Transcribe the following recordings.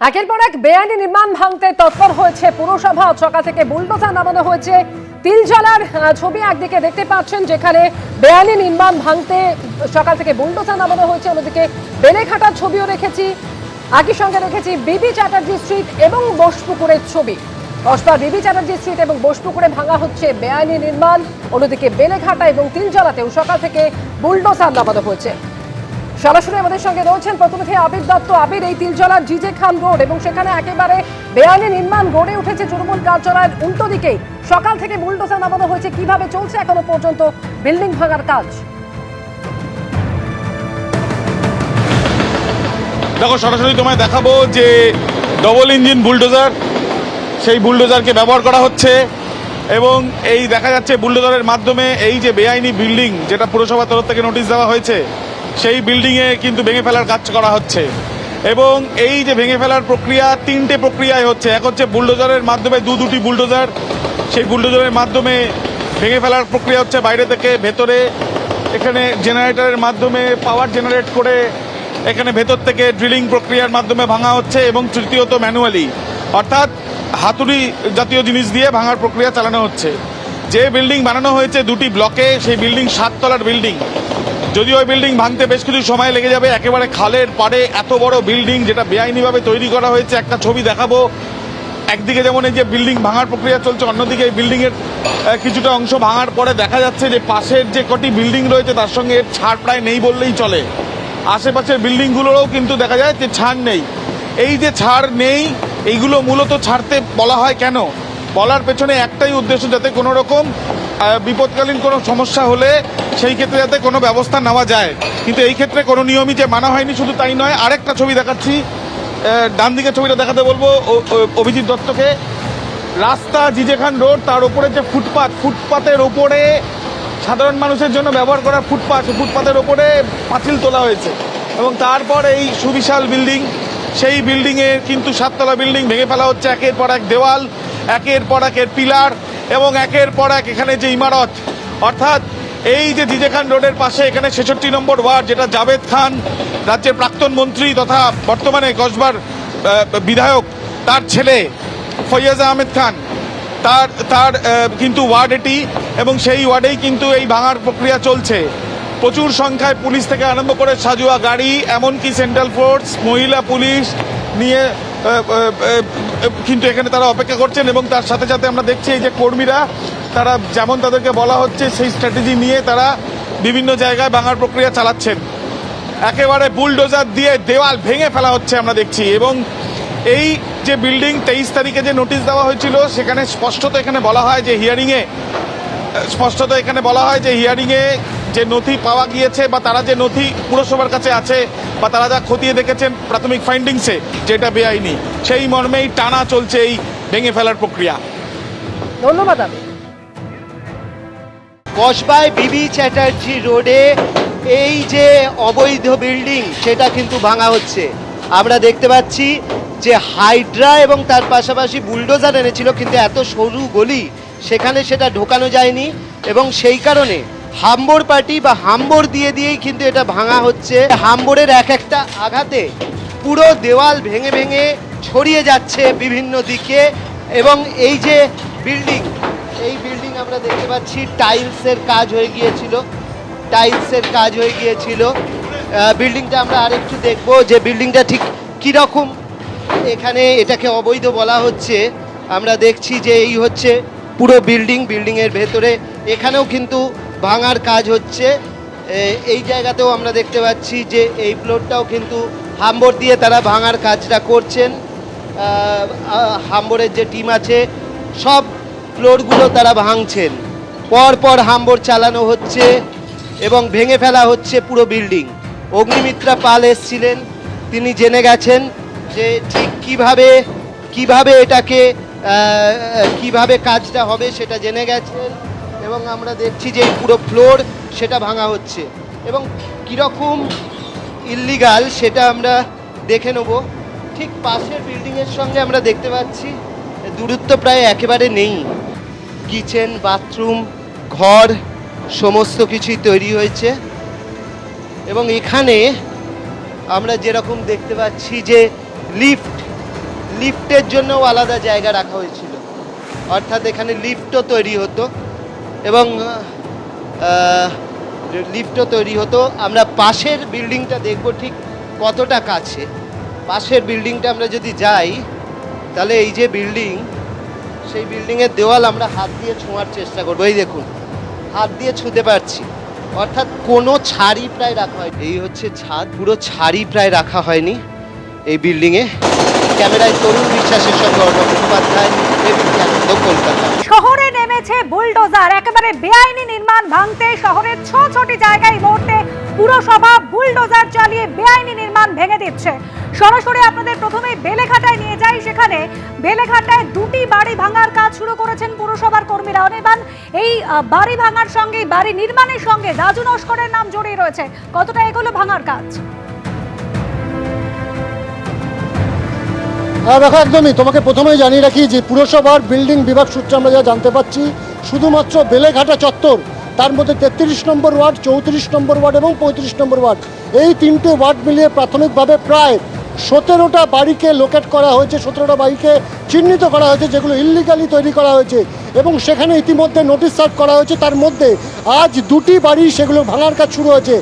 একের পর এক বেআইনি নির্মাণ ভাঙতে তৎপর হয়েছে পুরসভা। সকাল থেকে বুলডোজার নামানো হয়েছে। তিলজলার ছবি একদিকে দেখতে পাচ্ছেন, যেখানে বেআইনি নির্মাণ ভাঙতে সকাল থেকে বুলডোজার নামানো হয়েছে। অন্যদিকে বেলেঘাটার ছবিও রেখেছি, একই সঙ্গে রেখেছি বিবি চ্যাটার্জি স্ট্রিট এবং বোসপুকুরের ছবি। কসবা বিবি চ্যাটার্জি স্ট্রিট এবং বোসপুকুরে ভাঙা হচ্ছে বেআইনি নির্মাণ। অন্যদিকে বেলেঘাটা এবং তিলজলাতেও সকাল থেকে বুলডোজার নামানো হয়েছে। সরাসরি আমাদের সঙ্গে রয়েছেন প্রতিনিধি আবির দত্ত। আবির, এই তিলজলার জিজে খান রোড এবং সেখানে একেবারে বেআইনি নির্মাণ গড়ে উঠেছে তৃণমূল কার্যালয়ের উল্টো দিকেই। সকাল থেকে বুলডোজার নামানো হয়েছে, কিভাবে চলছে এখনো পর্যন্ত বিল্ডিং ভাঙার কাজ? দেখো, সরাসরি তোমায় দেখাবো যে ডবল ইঞ্জিন বুলডোজার, সেই বুলডোজারকে ব্যবহার করা হচ্ছে এবং এই দেখা যাচ্ছে বুলডোজারের মাধ্যমে এই যে বেআইনি বিল্ডিং, যেটা পুরসভার তরফ থেকে নোটিশ দেওয়া হয়েছে, সেই বিল্ডিংয়ে কিন্তু ভেঙে ফেলার কাজ করা হচ্ছে। এবং এই যে ভেঙে ফেলার প্রক্রিয়া তিনটে প্রক্রিয়ায় হচ্ছে। এক হচ্ছে বুলডোজারের মাধ্যমে দুটি বুলডোজার, সেই বুলডোজারের মাধ্যমে ভেঙে ফেলার প্রক্রিয়া হচ্ছে বাইরে থেকে ভেতরে। এখানে জেনারেটরের মাধ্যমে পাওয়ার জেনারেট করে এখানে ভেতর থেকে ড্রিলিং প্রক্রিয়ার মাধ্যমে ভাঙা হচ্ছে। এবং তৃতীয়ত ম্যানুয়ালি, অর্থাৎ হাতুড়ি জাতীয় জিনিস দিয়ে ভাঙার প্রক্রিয়া চালানো হচ্ছে। যে বিল্ডিং বানানো হয়েছে দুটি ব্লকে, সেই বিল্ডিং 7 তলার বিল্ডিং। যদিও ওই বিল্ডিং ভাঙতে বেশ কিছু সময় লেগে যাবে। একেবারে খালের পাড়ে এত বড় বিল্ডিং, যেটা বেআইনিভাবে তৈরি করা হয়েছে। একটা ছবি দেখাবো, একদিকে যেমন এই যে বিল্ডিং ভাঙার প্রক্রিয়া চলছে, অন্যদিকে এই বিল্ডিংয়ের কিছুটা অংশ ভাঙার পরে দেখা যাচ্ছে যে পাশের যে কটি বিল্ডিং রয়েছে তার সঙ্গে এর ছাড় প্রায় নেই বললেই চলে। আশেপাশের বিল্ডিংগুলোরও কিন্তু দেখা যায় যে ছাড় নেই। এই যে ছাড় নেই, এইগুলো মূলত ছাড়তে বলা হয় কেন? বলার পেছনে একটাই উদ্দেশ্য, যাতে কোনো রকম বিপদকালীন কোনো সমস্যা হলে সেই ক্ষেত্রে যাতে কোনো ব্যবস্থা নেওয়া যায়। কিন্তু এই ক্ষেত্রে কোনো নিয়মই যে মানা হয়নি। শুধু তাই নয়, আরেকটা ছবি দেখাচ্ছি, ডান দিকের ছবিটা দেখাতে বলবো অভিজিৎ দত্তকে। রাস্তা জিজে খান রোড, তার উপরে যে ফুটপাতের ওপরে সাধারণ মানুষের জন্য ব্যবহার করা ফুটপাতের ওপরে পাঁচিল তোলা হয়েছে। এবং তারপর এই সুবিশাল বিল্ডিং, সেই বিল্ডিংয়ের কিন্তু 7 তলা বিল্ডিং ভেঙে ফেলা হচ্ছে। একের পর এক দেওয়াল, একের পর একের পিলার এবং একের পর এক এখানে যে ইমারত। অর্থাৎ এই যে জিজে খান রোডের পাশে এখানে 66 নম্বর ওয়ার্ড, যেটা জাভেদ খান, রাজ্যের প্রাক্তন মন্ত্রী তথা বর্তমানে কসবার বিধায়ক, তার ছেলে ফৈয়াজ আহমেদ খান, তার কিন্তু ওয়ার্ড এটি। এবং সেই ওয়ার্ডেই কিন্তু এই ভাঙার প্রক্রিয়া চলছে। প্রচুর সংখ্যায় পুলিশ থেকে আরম্ভ করে সাজুয়া গাড়ি, এমনকি সেন্ট্রাল ফোর্স, মহিলা পুলিশ নিয়ে কিন্তু এখানে তারা অপেক্ষা করছেন। এবং তার সাথে সাথে আমরা দেখছি এই যে কর্মীরা, তারা যেমন তাদেরকে বলা হচ্ছে সেই স্ট্র্যাটেজি নিয়ে তারা বিভিন্ন জায়গায় ভাঙার প্রক্রিয়া চালাচ্ছেন। একেবারে বুলডোজার দিয়ে দেওয়াল ভেঙে ফেলা হচ্ছে আমরা দেখছি। এবং এই যে বিল্ডিং 23 তারিখে যে নোটিশ দেওয়া হয়েছিল, সেখানে স্পষ্টত এখানে বলা হয় যে হিয়ারিংয়ে যে নথি পাওয়া গিয়েছে, বা তারা যে নথি পুরসভার কাছে আছে, বা তারা যা খতিয়ে দেখেছেন প্রাথমিক ফাইন্ডিংসে, যেটা বেআইনি, সেই মর্মেই টানা চলছে এই ভেঙে ফেলার প্রক্রিয়া। ধন্যবাদ। আমি কসবায় বিবি চ্যাটার্জি রোডে এই যে অবৈধ বিল্ডিং, সেটা কিন্তু ভাঙা হচ্ছে। আমরা দেখতে পাচ্ছি যে হাইড্রা এবং তার পাশাপাশি বুলডোজার এনেছিল, কিন্তু এত সরু গলি, সেখানে সেটা ঢোকানো যায়নি। এবং সেই কারণে হাম্বর পার্টি বা হাম্বর দিয়েই কিন্তু এটা ভাঙা হচ্ছে। হাম্বরের এক একটা আঘাতে পুরো দেওয়াল ভেঙে ভেঙে ছড়িয়ে যাচ্ছে বিভিন্ন দিকে। এবং এই যে বিল্ডিং, এই বিল্ডিং আমরা দেখতে পাচ্ছি টাইলসের কাজ হয়ে গিয়েছিল। বিল্ডিংটা আমরা আরেকটু দেখবো যে বিল্ডিংটা ঠিক কীরকম। এখানে এটাকে অবৈধ বলা হচ্ছে। আমরা দেখছি যে এই হচ্ছে পুরো বিল্ডিংয়ের ভেতরে এখানেও কিন্তু ভাঙার কাজ হচ্ছে। এই জায়গাতেও আমরা দেখতে পাচ্ছি যে এই ফ্লোরটাও কিন্তু হাম্বর দিয়ে তারা ভাঙার কাজটা করছেন। হাম্বরের যে টিম আছে, সব ফ্লোরগুলো তারা ভাঙছেন। পর হাম্বর চালানো হচ্ছে এবং ভেঙে ফেলা হচ্ছে পুরো বিল্ডিং। অগ্নিমিত্রা পাল এসছিলেন, তিনি জেনে গেছেন যে ঠিক কিভাবে এটাকে কিভাবে কাজটা হবে সেটা জেনে গেছেন। এবং আমরা দেখছি যে এই পুরো ফ্লোর সেটা ভাঙা হচ্ছে এবং কীরকম ইল্লিগাল সেটা আমরা দেখে নেব। ঠিক পাশের বিল্ডিংয়ের সঙ্গে আমরা দেখতে পাচ্ছি দূরত্ব প্রায় একেবারে নেই। কিচেন, বাথরুম, ঘর সমস্ত কিছুই তৈরি হয়েছে। এবং এখানে আমরা যেরকম দেখতে পাচ্ছি যে লিফট, লিফটের জন্যও আলাদা জায়গা রাখা হয়েছিল, অর্থাৎ এখানে লিফটও তৈরি হতো এবং লিফটও তৈরি হতো। আমরা পাশের বিল্ডিংটা দেখব ঠিক কতটা কাছে। পাশের বিল্ডিংটা আমরা যদি যাই তাহলে এই যে বিল্ডিং, সেই বিল্ডিংয়ের দেওয়াল আমরা হাত দিয়ে ছোঁয়ার চেষ্টা করবো। এই দেখুন, হাত দিয়ে ছুঁতে পারছি, অর্থাৎ কোনো ছাড়ি প্রায় রাখা হয়নি। এই হচ্ছে ছাদ, পুরো ছাড়ি প্রায় রাখা হয়নি এই বিল্ডিংয়ে। ক্যামেরায় তরুণ বিশ্বাসের সঙ্গে অর্ণব মুখোপাধ্যায়, এবিপি আনন্দ, কলকাতা। শহরে নেমেছে বুলডোজার, একেবারে বেআইনি নির্মাণ ভাঙতে শহরের ছটি জায়গায় এই মুহূর্তে পুরসভা বুলডোজার চালিয়ে বেআইনি নির্মাণ ভেঙে দিচ্ছে। সরাসরি আপনাদের প্রথমেই বেলেঘাটায় নিয়ে যাই। সেখানে বেলেঘাটায় দুটি বাড়ি ভাঙার কাজ শুরু করেছেন পুরসভার কর্মীরা। অনির্বাণ, এই বাড়ি ভাঙার সঙ্গে বাড়ি নির্মাণের সঙ্গে রাজু নস্করের নাম জড়িয়ে রয়েছে, কতটা এগুলো ভাঙার কাজ? হ্যাঁ দেখো, একদমই। তোমাকে প্রথমেই জানিয়ে রাখি যে পুরসভার বিল্ডিং বিভাগ সূত্রে আমরা যা জানতে পাচ্ছি, শুধুমাত্র বেলেঘাটা চত্বর, তার মধ্যে 33 নম্বর ওয়ার্ড, 34 নম্বর ওয়ার্ড এবং 35 নম্বর ওয়ার্ড, এই তিনটে ওয়ার্ড মিলিয়ে প্রাথমিকভাবে প্রায় 17টা বাড়িকে লোকেট করা হয়েছে, 17টা বাড়িকে চিহ্নিত করা হয়েছে যেগুলো ইল্লিগালি তৈরি করা হয়েছে এবং সেখানে ইতিমধ্যে নোটিশ সার্ভ করা হয়েছে। তার মধ্যে আজ দুটি বাড়ি সেগুলো ভাঙার কাজ শুরু হয়েছে।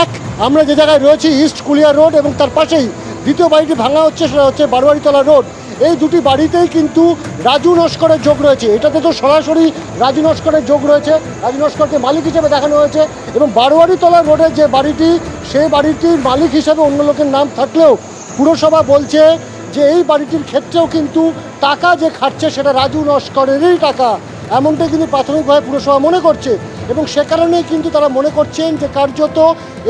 এক, আমরা যে জায়গায় রয়েছি ইস্ট কুলিয়া রোড, এবং তার পাশেই দ্বিতীয় বাড়িটি ভাঙা হচ্ছে, সেটা হচ্ছে বারোয়ারিতলা রোড। এই দুটি বাড়িতেই কিন্তু রাজু নস্করের যোগ রয়েছে। এটাতে তো সরাসরি রাজু নস্করের যোগ রয়েছে, রাজু নস্করকে মালিক হিসেবে দেখানো হয়েছে। এবং বারোয়ারিতলা রোডের যে বাড়িটি, সেই বাড়িটির মালিক হিসেবে অন্য লোকের নাম থাকলেও পুরসভা বলছে যে এই বাড়িটির ক্ষেত্রেও কিন্তু টাকা যে খাটছে সেটা রাজু নস্করেরই টাকা, এমনটাই কিন্তু প্রাথমিকভাবে পুরসভা মনে করছে। এবং সে কারণেই কিন্তু তারা মনে করছেন যে কার্যত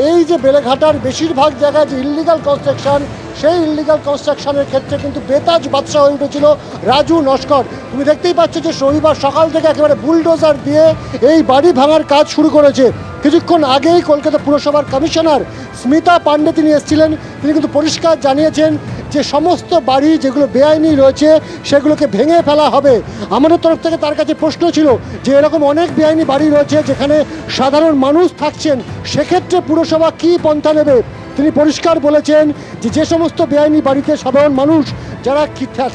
এই যে বেলেঘাটার বেশিরভাগ জায়গায় যে ইল্লিগাল কনস্ট্রাকশন, সেই ইল্লিগাল কনস্ট্রাকশনের ক্ষেত্রে কিন্তু বেতাজ বাদশা হয়ে উঠেছিল রাজু নস্কর। তুমি দেখতেই পাচ্ছ যে রবিবার সকাল থেকে একেবারে বুলডোজার দিয়ে এই বাড়ি ভাঙার কাজ শুরু করেছে। কিছুক্ষণ আগেই কলকাতা পুরসভার কমিশনার স্মিতা পান্ডে তিনি এসেছিলেন, তিনি কিন্তু পরিষ্কার জানিয়েছেন যে সমস্ত বাড়ি যেগুলো বেআইনি রয়েছে সেগুলোকে ভেঙে ফেলা হবে। আমাদের তরফ থেকে তার কাছে প্রশ্ন ছিল যে এরকম অনেক বেআইনি বাড়ি রয়েছে যেখানে সাধারণ মানুষ থাকছেন, সেক্ষেত্রে পুরসভা কী পন্থা নেবে। তিনি পরিষ্কার বলেছেন যে যে সমস্ত বেআইনি বাড়িতে সাধারণ মানুষ যারা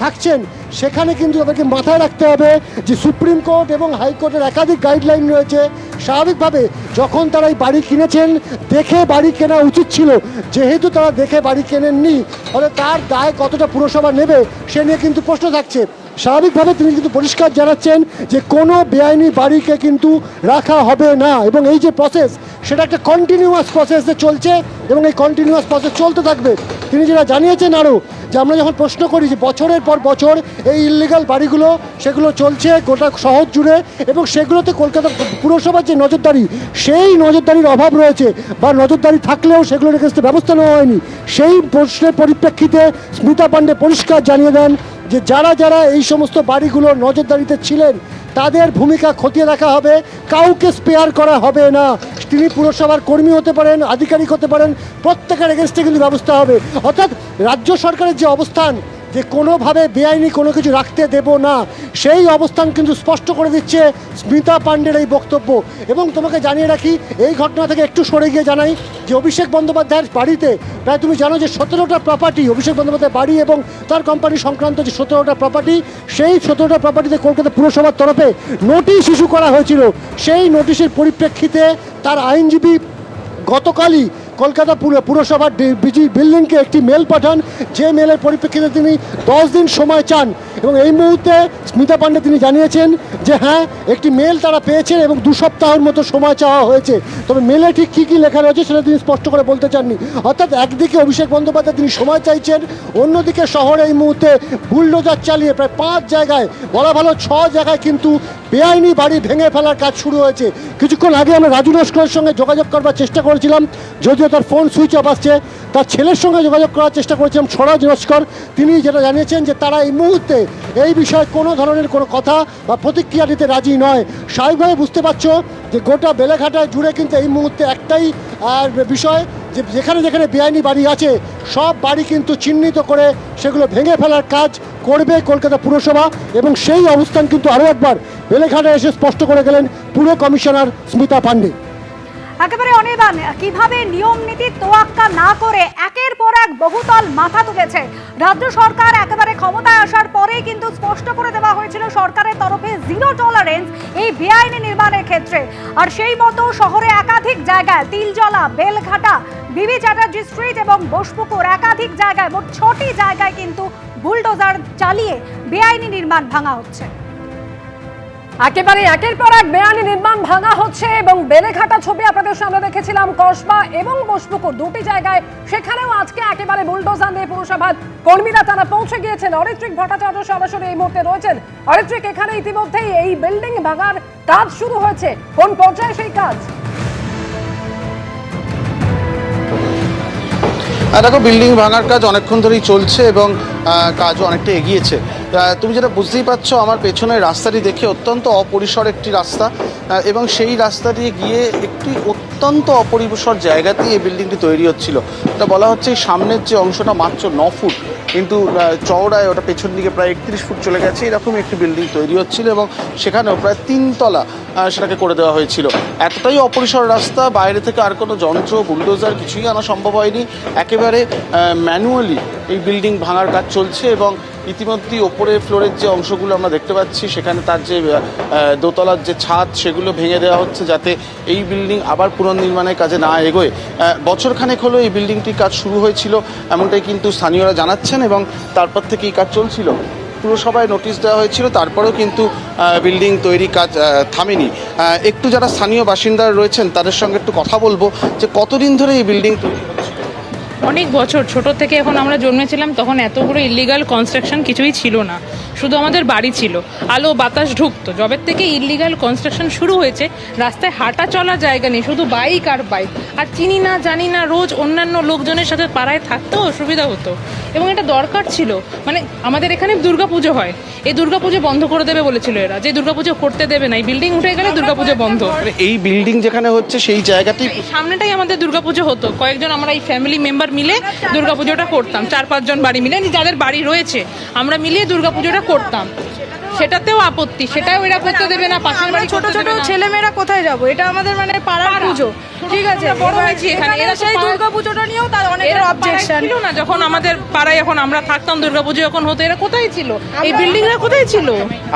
থাকছেন সেখানে কিন্তু তাদেরকে মাথায় রাখতে হবে যে সুপ্রিম কোর্ট এবং হাইকোর্টের একাধিক গাইডলাইন রয়েছে। স্বাভাবিকভাবে যখন তারা এই বাড়ি কিনেছেন দেখে বাড়ি কেনা উচিত ছিল, যেহেতু তারা দেখে বাড়ি কেনেননি ফলে তার দায় কতটা পুরসভা নেবে সে নিয়ে কিন্তু প্রশ্ন থাকছে। স্বাভাবিকভাবে তিনি কিন্তু পরিষ্কার জানাচ্ছেন যে কোনো বেআইনি বাড়িকে কিন্তু রাখা হবে না, এবং এই যে প্রসেস সেটা একটা কন্টিনিউয়াস প্রসেসে চলছে এবং এই কন্টিনিউয়াস প্রসেস চলতে থাকবে। তিনি যেটা জানিয়েছেন আরও যে আমরা যখন প্রশ্ন করি যে বছরের পর বছর এই ইল্লিগাল বাড়িগুলো সেগুলো চলছে গোটা শহর জুড়ে এবং সেগুলোতে কলকাতা পুরসভার যে নজরদারি, সেই নজরদারির অভাব রয়েছে বা নজরদারি থাকলেও সেগুলোর এগেন্সে ব্যবস্থা নেওয়া হয়নি। সেই প্রশ্নের পরিপ্রেক্ষিতে স্মিতা পান্ডে পরিষ্কার জানিয়ে দেন যে যারা যারা এই সমস্ত বাড়িগুলোর নজরদারিতে ছিলেন তাদের ভূমিকা খতিয়ে দেখা হবে, কাউকে স্পেয়ার করা হবে না। তিনি পুরসভার কর্মী হতে পারেন, আধিকারিক হতে পারেন, প্রত্যেকের এগেনস্টে কিন্তু ব্যবস্থা হবে। অর্থাৎ রাজ্য সরকারের যে অবস্থান যে কোনোভাবে বেআইনি কোনো কিছু রাখতে দেব না, সেই অবস্থান কিন্তু স্পষ্ট করে দিচ্ছে স্মিতা পান্ডের এই বক্তব্য। এবং তোমাকে জানিয়ে রাখি, এই ঘটনা থেকে একটু সরে গিয়ে জানাই যে অভিষেক বন্দ্যোপাধ্যায়ের বাড়িতে প্রায় তুমি জানো যে 17টা প্রপার্টি, অভিষেক বন্দ্যোপাধ্যায়ের বাড়ি এবং তার কোম্পানি সংক্রান্ত যে 17টা প্রপার্টি, সেই 17টা প্রপার্টিতে কলকাতা পুরসভার তরফে নোটিশ ইস্যু করা হয়েছিল। সেই নোটিশের পরিপ্রেক্ষিতে তার আইনজীবী গতকালই কলকাতা পুরসভার বিল্ডিংকে একটি মেল পাঠান, যে মেলের পরিপ্রেক্ষিতে তিনি 10 দিন সময় চান। এবং এই মুহূর্তে স্মিতা পান্ডে তিনি জানিয়েছেন যে হ্যাঁ, একটি মেল তারা পেয়েছেন এবং 2 সপ্তাহের মতো সময় চাওয়া হয়েছে। তবে মেলে ঠিক কী কী লেখা রয়েছে সেটা তিনি স্পষ্ট করে বলতে চাননি। অর্থাৎ একদিকে অভিষেক বন্দ্যোপাধ্যায় তিনি সময় চাইছেন, অন্যদিকে শহরে এই মুহূর্তে বুলডোজার চালিয়ে প্রায় 5 জায়গায়, বলা ভালো 6 জায়গায় কিন্তু বেআইনি বাড়ি ভেঙে ফেলার কাজ শুরু হয়েছে। কিছুক্ষণ আগে আমরা রাজু নস্করের সঙ্গে যোগাযোগ করবার চেষ্টা করেছিলাম, যদিও তার ফোন সুইচ অফ আসছে। তার ছেলের সঙ্গে যোগাযোগ করার চেষ্টা করেছিলাম, স্বরাজ নস্কর। তিনি যেটা জানিয়েছেন যে তারা এই মুহূর্তে এই বিষয়ে কোনো ধরনের কোনো কথা বা প্রতিক্রিয়া দিতে রাজি নয়। স্বাভাবিকভাবে বুঝতে পারছো যে গোটা বেলেঘাটায় জুড়ে কিন্তু এই মুহূর্তে একটাই বিষয় যে যেখানে যেখানে বেআইনি বাড়ি আছে সব বাড়ি কিন্তু চিহ্নিত করে সেগুলো ভেঙে ফেলার কাজ করবে কলকাতা পুরসভা। এবং সেই অবস্থান কিন্তু আরও একবার বেলেঘাটায় এসে স্পষ্ট করে গেলেন পুর কমিশনার স্মিতা পান্ডে। একেবারে অনির্বাণ, কিভাবে নিয়ম নীতি তোয়াক্কা না করে একের পর এক বহুতল মাথা তুলেছে রাজ্য সরকার। একেবারে ক্ষমতায় আসার পরেই কিন্তু স্পষ্ট করে দেওয়া হয়েছিল সরকারের তরফে জিরো টলারেন্স এই বেআইনি নির্মাণের ক্ষেত্রে। আর সেই মতো শহরে একাধিক জায়গায় তিলজলা, বেলঘাটা, বিবি চ্যাটার্জি স্ট্রিট এবং বোসপুকুর একাধিক জায়গায় মোট 6টি জায়গায় কিন্তু বুলডোজার চালিয়ে বেআইনি নির্মাণ ভাঙা হচ্ছে। একেবারে একের পর এক বেআইনি নির্মাণ ভাঙা হচ্ছে এবং বেলেঘাটা ছবি আপনাদের সামনে দেখেছিলাম, কসবা এবং বোসপুকুর দুটি জায়গায়, সেখানেও আজকে একেবারে বুলডোজার নিয়ে পুরসভার কর্মীরা তারা পৌঁছে গিয়েছেন। অরিত্রিক ভট্টাচার্য সরাসরি এই মুহূর্তে রয়েছেন। অরিত্রিক, এখানে ইতিমধ্যেই এই বিল্ডিং ভাঙার কাজ শুরু হয়েছে, কোন পর্যায়ে সেই কাজ? দেখো, বিল্ডিং ভাঙার কাজ অনেকক্ষণ ধরেই চলছে এবং কাজও অনেকটা এগিয়েছে। তুমি যেটা বুঝতেই পারছো, আমার পেছনের রাস্তাটি দেখে অত্যন্ত অপরিসর একটি রাস্তা এবং সেই রাস্তা দিয়ে গিয়ে একটি অত্যন্ত অপরিসর জায়গাতেই এই বিল্ডিংটি তৈরি হচ্ছিল। এটা বলা হচ্ছে এই সামনের যে অংশটা মাত্র 9 ফুট, কিন্তু চওড়ায় ওটা পেছন দিকে প্রায় 31 ফুট চলে গেছে। এরকমই একটি বিল্ডিং তৈরি হচ্ছিল এবং সেখানেও প্রায় 3 তলা সেটাকে করে দেওয়া হয়েছিল। এতটাই অপরিসর রাস্তা, বাইরে থেকে আর কোনো যন্ত্র, বুলডোজার কিছুই আনা সম্ভব হয়নি। একেবারে ম্যানুয়ালি এই বিল্ডিং ভাঙার কাজ চলছে এবং ইতিমধ্যেই ওপরের ফ্লোরের যে অংশগুলো আমরা দেখতে পাচ্ছি, সেখানে তার যে দোতলার যে ছাদ সেগুলো ভেঙে দেওয়া হচ্ছে, যাতে এই বিল্ডিং আবার পুনর্নির্মাণের কাজে না এগোয়। বছরখানেক হলো এই বিল্ডিংটির কাজ শুরু হয়েছিল, এমনটাই কিন্তু স্থানীয়রা জানাচ্ছেন এবং তারপর থেকে এই কাজ চলছিল। পুরসভায় নোটিশ দেওয়া হয়েছিল, তারপরেও কিন্তু বিল্ডিং তৈরি কাজ থামেনি। একটু যারা স্থানীয় বাসিন্দারা রয়েছেন তাদের সঙ্গে একটু কথা বলবো যে কতদিন ধরে এই বিল্ডিং তৈরি হচ্ছে। অনেক বছর, ছোট থেকে এখন আমরা জন্মেছিলাম তখন এতগুলো ইল্লিগাল কনস্ট্রাকশন কিছুই ছিল না, শুধু আমাদের বাড়ি ছিল, আলো বাতাস ঢুকতো। যবের থেকে ইল্লিগাল কনস্ট্রাকশন শুরু হয়েছে, রাস্তায় হাঁটা চলার জায়গা নেই, শুধু বাইক আর বাইক। আর চিনি না জানি না, রোজ অন্যান্য লোকজনের সাথে পাড়ায় থাকতেও অসুবিধা হতো এবং এটা দরকার ছিল। মানে আমাদের এখানে দুর্গাপুজো হয়, এই দুর্গাপুজো বন্ধ করে দেবে বলেছিল এরা, যে দুর্গাপুজো করতে দেবে না, এই বিল্ডিং উঠে গেলে দুর্গাপুজো বন্ধ। এই বিল্ডিং যেখানে হচ্ছে সেই জায়গাটি সামনেটাই আমাদের দুর্গাপুজো হতো, কয়েকজন আমরা এই ফ্যামিলি মেম্বার মিলে দুর্গাপুজোটা করতাম, 4-5 জন বাড়ি মিলে, যাদের বাড়ি রয়েছে আমরা মিলিয়ে দুর্গাপুজোটা করতাম। সেটাতেও আপত্তি, সেটাও এরা করতে দেবে না। পাশের বাড়ি ছোট ছোট ছেলেমেয়েরা কোথায় যাবো? এটা আমাদের মানে পাড়ার পুজো, ঠিক আছে, বড় হয়েছি এখানে। এরা সেই দুর্গাপুজোটা নিয়েও তার অনেকের অবজেকশন ছিল না যখন আমাদের পাড়ায়, এখন আমরা থাকতাম দুর্গাপুজো যখন হতো, এরা কোথায় ছিল? এই বিল্ডিং এরা কোথায় ছিল?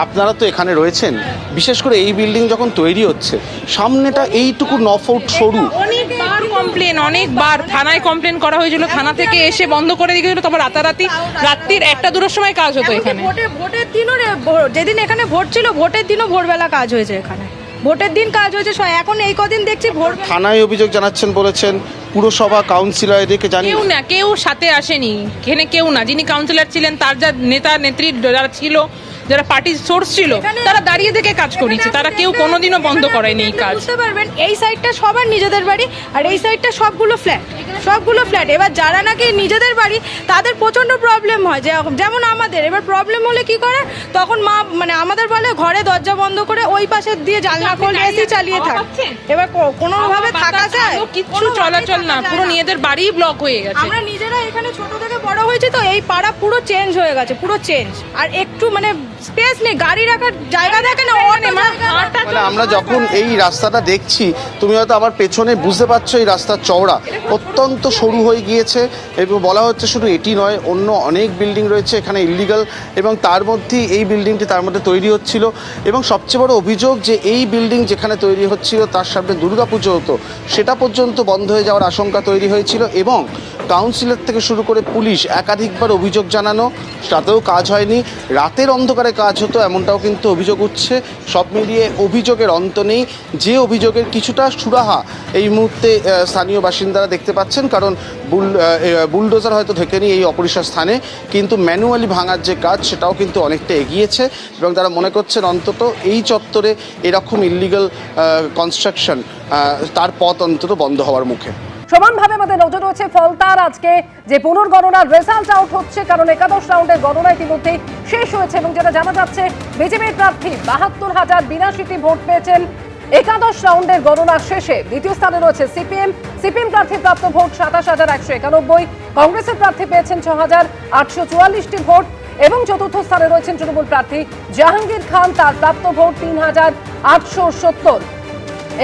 আপনারা তো এখানে রয়েছেন, বিশেষ করে এই বিল্ডিং যখন তৈরি হচ্ছে, সামনেটা এইটুকু 9 ফুট সরু। অনেকবার কমপ্লেন, অনেকবার থানায় কমপ্লেন করা হয়েছিল, থানা থেকে এসে বন্ধ করে দিয়ে গেছিল। তারপর রাত্রির 1টা-2টার সময় কাজ হতো এখানে। ভোটের দিনও যেদিন এখানে ভোট ছিল, ভোটের দিনও ভোরবেলা কাজ হয়েছে এখানে, ভোটের দিন কাজ হয়েছে। এখন এই কদিন দেখছি ভোর। থানায় অভিযোগ জানাচ্ছেন, বলেছেন পুরসভা কাউন্সিলর এদেরকে জানিয়ে কেউ না, কেউ সাথে আসেনি এখানে, কেউ না। যিনি কাউন্সিলর ছিলেন, তার যা নেতা নেত্রী যারা ছিল, যারা পার্টির সোর্স ছিল, তারা দাঁড়িয়ে থেকে কাজ করেছে, তারা কেউ কোনোদিনও বন্ধ করেনি এই কাজ। বুঝতে পারবেন, এই সাইডটা সবার নিজেদের বাড়ি আর এই সাইডটা সবগুলো ফ্ল্যাট। এবার যারা নাকি নিজেদের বাড়ি, তাদের প্রচন্ড প্রবলেম হয়, যেমন আমাদের। এবার প্রবলেম হলে কি করে, তখন মা মানে আমাদের বলে ঘরে দরজা বন্ধ করে ওই পাশে দিয়ে জানলা খুলে এসি চালিয়ে থাক। এবার কোনোভাবে থাকা যায়, কিচ্ছু চলাচল না, পুরো নিজেদের বাড়ি ব্লক হয়ে গেছে। আমরা নিজেরা এখানে ছোট থেকে বড় হয়েছি, তো এই পাড়া পুরো চেঞ্জ হয়ে গেছে, পুরো চেঞ্জ। আর একটু মানে স্পেস নেই, গাড়ি রাখার জায়গা দেখে না। মানে আমরা যখন এই রাস্তাটা দেখছি, তুমি হয়তো আমার পেছনে বুঝতে পারছো এই রাস্তার চওড়া অত্যন্ত সরু হয়ে গিয়েছে এবং বলা হচ্ছে শুধু এটি নয়, অন্য অনেক বিল্ডিং রয়েছে এখানে ইল্লিগাল, এবং তার মধ্যেই এই বিল্ডিংটি তার মধ্যে তৈরি হচ্ছিল। এবং সবচেয়ে বড় অভিযোগ যে এই বিল্ডিং যেখানে তৈরি হচ্ছিল তার সামনে দুর্গাপুজো হতো, সেটা পর্যন্ত বন্ধ হয়ে যাওয়ার আশঙ্কা তৈরি হয়েছিল এবং কাউন্সিলর থেকে শুরু করে পুলিশ একাধিকবার অভিযোগ জানানো, তাতেও কাজ হয়নি। রাতের অন্ধকারে কাজ হতো, এমনটাও কিন্তু অভিযোগ উঠছে। সব মিলিয়ে অভিযোগের অন্ত নেই, যে অভিযোগের কিছুটা সুরাহা এই মুহূর্তে স্থানীয় বাসিন্দারা দেখতে পাচ্ছেন, কারণ বুলডোজার হয়তো ঢেকেনি এই অপরিসর স্থানে, কিন্তু ম্যানুয়ালি ভাঙার যে কাজ সেটাও কিন্তু অনেকটা এগিয়েছে এবং তারা মনে করছেন অন্তত এই চত্বরে এরকম ইল্লিগাল কনস্ট্রাকশন তার পথ অন্তত বন্ধ হওয়ার মুখে। সমানভাবে আমাদের নজর রয়েছে ফলতার আজকে যে পুনর্গণনার রেজাল্ট আউট হচ্ছে, কারণ একাদশ রাউন্ডের গণনা ইতিমধ্যেই শেষ হয়েছে এবং যেটা জানা যাচ্ছে, বিজেপির প্রার্থী 72,082টি ভোট পেয়েছেন একাদশ রাউন্ডের গণনা শেষে। দ্বিতীয় স্থানে রয়েছে সিপিএম প্রার্থীর প্রাপ্ত ভোট 27,191, কংগ্রেসের প্রার্থী পেয়েছেন 6,844টি ভোট এবং চতুর্থ স্থানে রয়েছেন তৃণমূল প্রার্থী জাহাঙ্গীর খান, তার প্রাপ্ত ভোট 3,870।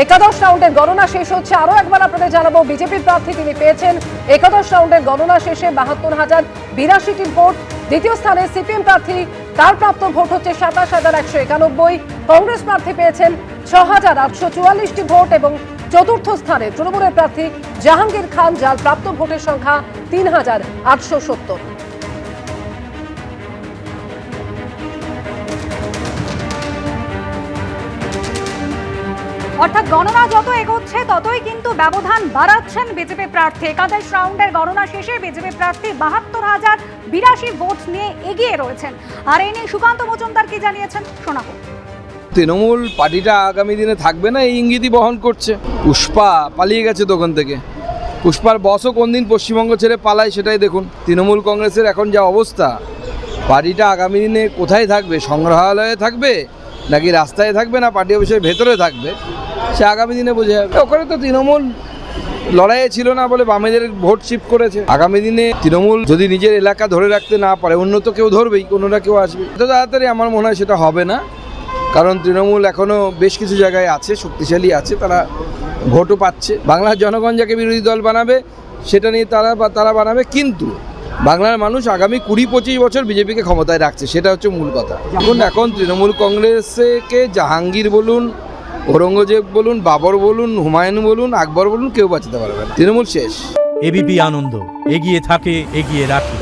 একাদশ রাউন্ডের গণনা শেষ হচ্ছে। আরো একবার আপনাদের জানাবো, বিজেপি প্রার্থী তিনি পেয়েছেন একাদশ রাউন্ডের গণনা শেষে ৭২,০৮২টি ভোট। দ্বিতীয় স্থানে সিপিএম প্রার্থী, তার প্রাপ্ত ভোট হচ্ছে ২৭,১৯১। কংগ্রেস প্রার্থী পেয়েছেন ৬,৮৪৪টি ভোট এবং চতুর্থ স্থানে তৃণমূলের প্রার্থী জাহাঙ্গীর খান, যার প্রাপ্ত ভোটের সংখ্যা ৩,৮৭০। অর্থাৎ গণনা যত এগোচ্ছে ততই কিন্তু ব্যবধান বাড়াচ্ছেন বিজেপি প্রার্থী। একাদশ রাউন্ডের গণনা শেষে বিজেপি প্রার্থী ৭২,০৮২ ভোট নিয়ে এগিয়ে রয়েছেন। আর এই নিয়ে সুকান্ত মজুমদার কি জানিয়েছেন শোনাবো। তৃণমূল পার্টিটা আগামী দিনে থাকবে না এই ইঙ্গিতই বহন করছে। পুষ্পা পালিয়ে গেছে দোকান থেকে, পুষ্পার বসও কোন দিন পশ্চিমবঙ্গ ছেড়ে পালায় সেটাই দেখুন। তৃণমূল কংগ্রেসের এখন যা অবস্থা, পার্টিটা আগামী দিনে কোথায় থাকবে, সংগ্রহালয়ে থাকবে নাকি রাস্তায় থাকবে না পার্টি অফিসের ভেতরে থাকবে, সে আগামী দিনে বোঝা যাবে। ওখানে তো তৃণমূল লড়াইয়ে ছিল না বলে বামেদের ভোট শিফট করেছে। আগামী দিনে তৃণমূল যদি নিজের এলাকা ধরে রাখতে না পারে, অন্য তো কেউ ধরবেই, কোনো না কেউ আসবে। এত তাড়াতাড়ি আমার মনে হয় সেটা হবে না, কারণ তৃণমূল এখনও বেশ কিছু জায়গায় আছে, শক্তিশালী আছে, তারা ভোটও পাচ্ছে। বাংলার জনগণ যাকে বিরোধী দল বানাবে সেটা নিয়ে তারা বানাবে, কিন্তু বাংলার মানুষ আগামী ২০-২৫ বছর বিজেপিকে ক্ষমতায় রাখছে, সেটা হচ্ছে মূল কথা। এখন তৃণমূল কংগ্রেসকে জাহাঙ্গীর বলুন, ঔরঙ্গজেব বলুন, বাবর বলুন, হুমায়ুন বলুন, আকবর বলুন, কেউ বাঁচাতে পারবে না। তৃণমূল শেষ। এবিপি আনন্দ, এগিয়ে থাকে, এগিয়ে রাখে।